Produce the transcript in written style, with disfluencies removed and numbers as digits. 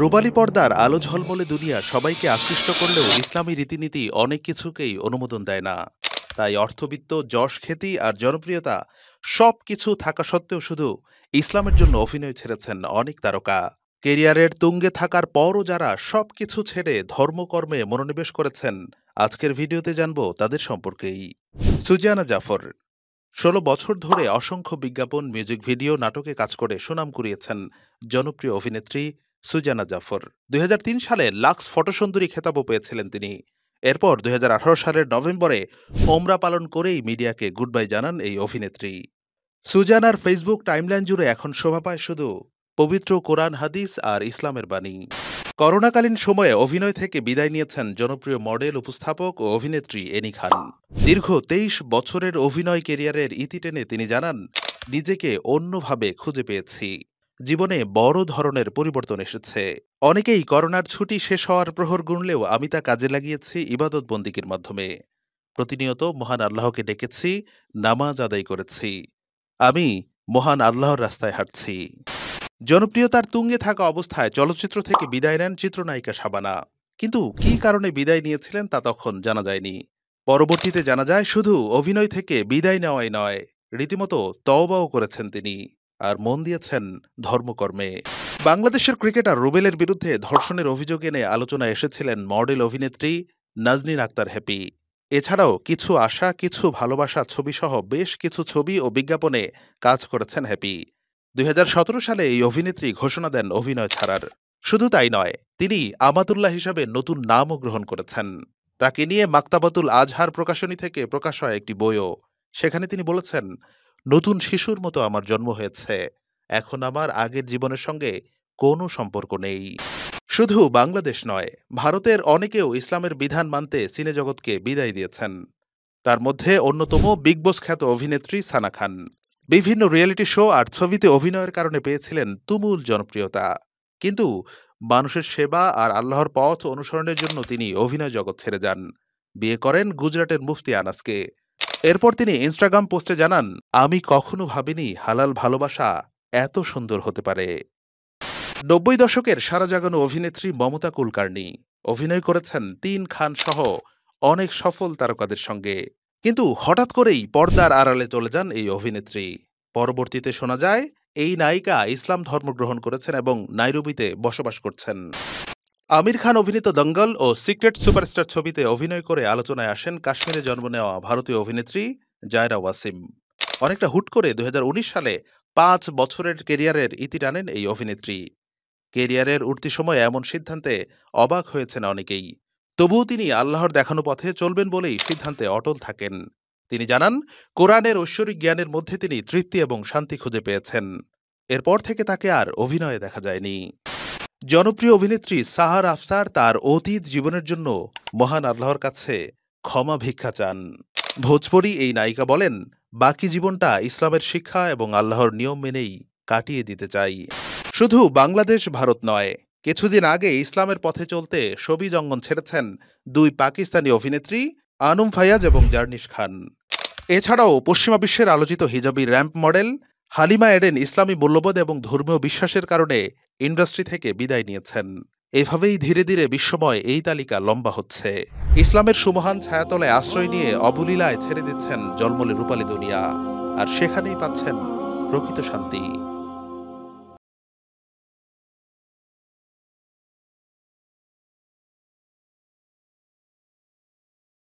রূপালী পর্দার আলো ঝলমলে দুনিয়া সবাইকে আকৃষ্ট করলেও ইসলামী রীতিনীতি অনেক কিছুকেই অনুমোদন দেয় না। তাই অর্থবিত্ত, যশ, খ্যাতি আর জনপ্রিয়তা সবকিছু থাকা সত্ত্বেও শুধু ইসলামের জন্য অভিনয় ছেড়েছেন অনেক তারকা। কেরিয়ারের তুঙ্গে থাকার পরও যারা সবকিছু ছেড়ে ধর্মকর্মে মনোনিবেশ করেছেন, আজকের ভিডিওতে জানব তাদের সম্পর্কেই। সুজানা জাফর ১৬ বছর ধরে অসংখ্য বিজ্ঞাপন, মিউজিক ভিডিও, নাটকে কাজ করে সুনাম কুড়িয়েছেন জনপ্রিয় অভিনেত্রী সুজানা জাফর। ২০০৩ সালে লাক্স ফটোসুন্দরী খেতাবও পেয়েছিলেন তিনি। এরপর ২০১৮ সালের নভেম্বরে ওমরা পালন করেই মিডিয়াকে গুড বাই জানান এই অভিনেত্রী। সুজানার ফেসবুক টাইমলাইন জুড়ে এখন শোভা পায় শুধু পবিত্র কোরআন, হাদিস আর ইসলামের বাণী। করোনাকালীন সময়ে অভিনয় থেকে বিদায় নিয়েছেন জনপ্রিয় মডেল, উপস্থাপক ও অভিনেত্রী এনি খান। দীর্ঘ ২৩ বছরের অভিনয় কেরিয়ারের ইতি টেনে তিনি জানান, নিজেকে অন্যভাবে খুঁজে পেয়েছি। জীবনে বড় ধরনের পরিবর্তন এসেছে। অনেকেই করোনার ছুটি শেষ হওয়ার প্রহর গুনলেও আমি তা কাজে লাগিয়েছি ইবাদত বন্দিগির মাধ্যমে। প্রতিনিয়ত মহান আল্লাহকে ডেকেছি, নামাজ আদায় করেছি। আমি মহান আল্লাহর রাস্তায় হাঁটছি। জনপ্রিয়তার তুঙ্গে থাকা অবস্থায় চলচ্চিত্র থেকে বিদায় নেন চিত্রনায়িকা শাবানা। কিন্তু কী কারণে বিদায় নিয়েছিলেন তা তখন জানা যায়নি। পরবর্তীতে জানা যায়, শুধু অভিনয় থেকে বিদায় নেওয়াই নয়, রীতিমতো তওবাও করেছেন তিনি, আর মন দিয়েছেন ধর্মকর্মে। বাংলাদেশের ক্রিকেটার রুবেলের বিরুদ্ধে ধর্ষণের অভিযোগ এনে আলোচনায় এসেছিলেন মডেল অভিনেত্রী নাজনীন আক্তার হ্যাপি। এছাড়াও কিছু আশা, কিছু ভালোবাসা ছবিসহ বেশ কিছু ছবি ও বিজ্ঞাপনে কাজ করেছেন হ্যাপি। ২০১৭ সালে এই অভিনেত্রী ঘোষণা দেন অভিনয় ছাড়ার। শুধু তাই নয়, তিনি আমাতুল্লাহ হিসাবে নতুন নামও গ্রহণ করেছেন। তাকে নিয়ে মাক্তাবাতুল আজহার প্রকাশনী থেকে প্রকাশ হয় একটি বইও। সেখানে তিনি বলেছেন, নতুন শিশুর মতো আমার জন্ম হয়েছে। এখন আমার আগের জীবনের সঙ্গে কোনো সম্পর্ক নেই। শুধু বাংলাদেশ নয়, ভারতের অনেকেও ইসলামের বিধান মানতে সিনেজগৎকে বিদায় দিয়েছেন। তার মধ্যে অন্যতম বিগ বস খ্যাত অভিনেত্রী সানা খান। বিভিন্ন রিয়েলিটি শো আর ছবিতে অভিনয়ের কারণে পেয়েছিলেন তুমুল জনপ্রিয়তা। কিন্তু মানুষের সেবা আর আল্লাহর পথ অনুসরণের জন্য তিনি অভিনয় জগৎ ছেড়ে যান। বিয়ে করেন গুজরাটের মুফতি আনাসকে। এরপর তিনি ইনস্টাগ্রাম পোস্টে জানান, আমি কখনো ভাবিনি হালাল ভালোবাসা এত সুন্দর হতে পারে। ৯০ দশকের সারা জাগানো অভিনেত্রী মমতা কুলকার্নি অভিনয় করেছেন তিন খান সহ অনেক সফল তারকাদের সঙ্গে। কিন্তু হঠাৎ করেই পর্দার আড়ালে চলে যান এই অভিনেত্রী। পরবর্তীতে শোনা যায়, এই নায়িকা ইসলাম ধর্ম গ্রহণ করেছেন এবং নাইরোবিতে বসবাস করছেন। আমির খান অভিনীত দঙ্গল ও সিক্রেট সুপারস্টার ছবিতে অভিনয় করে আলোচনায় আসেন কাশ্মীরে জন্ম নেওয়া ভারতীয় অভিনেত্রী জায়রা ওয়াসিম। অনেকটা হুট করে ২০১৯ সালে ৫ বছরের কেরিয়ারের ইতি টানেন এই অভিনেত্রী। কেরিয়ারের উঠতি সময় এমন সিদ্ধান্তে অবাক হয়েছেন অনেকেই। তবুও তিনি আল্লাহর দেখানো পথে চলবেন বলেই সিদ্ধান্তে অটল থাকেন। তিনি জানান, কোরআনের ঐশ্বরিক জ্ঞানের মধ্যে তিনি তৃপ্তি এবং শান্তি খুঁজে পেয়েছেন। এরপর থেকে তাকে আর অভিনয়ে দেখা যায়নি। জনপ্রিয় অভিনেত্রী সাহার আফসার তার অতীত জীবনের জন্য মহান আল্লাহর কাছে ক্ষমা ভিক্ষা চান। ভোজপুরি এই নায়িকা বলেন, বাকি জীবনটা ইসলামের শিক্ষা এবং আল্লাহর নিয়ম মেনেই কাটিয়ে দিতে চাই। শুধু বাংলাদেশ, ভারত নয়, কিছুদিন আগে ইসলামের পথে চলতে শোবিজ অঙ্গন ছেড়েছেন দুই পাকিস্তানি অভিনেত্রী আনুম ফায়াজ এবং জার্নিশ খান। এছাড়াও পশ্চিমা বিশ্বের আলোচিত হিজাবি র্যাম্প মডেল হালিমা এডেন ইসলামী মূল্যবোধ এবং ধর্মীয় বিশ্বাসের কারণে ইন্ডাস্ট্রি থেকে বিদায় নিয়েছেন। এভাবেই ধীরে ধীরে বিশ্বময় এই তালিকা লম্বা হচ্ছে। ইসলামের সুমহান ছায়াতলায় আশ্রয় নিয়ে অবলীলায় ছেড়ে দিচ্ছেন জলমলে রূপালী দুনিয়া, আর সেখানেই পাচ্ছেন প্রকৃত শান্তি।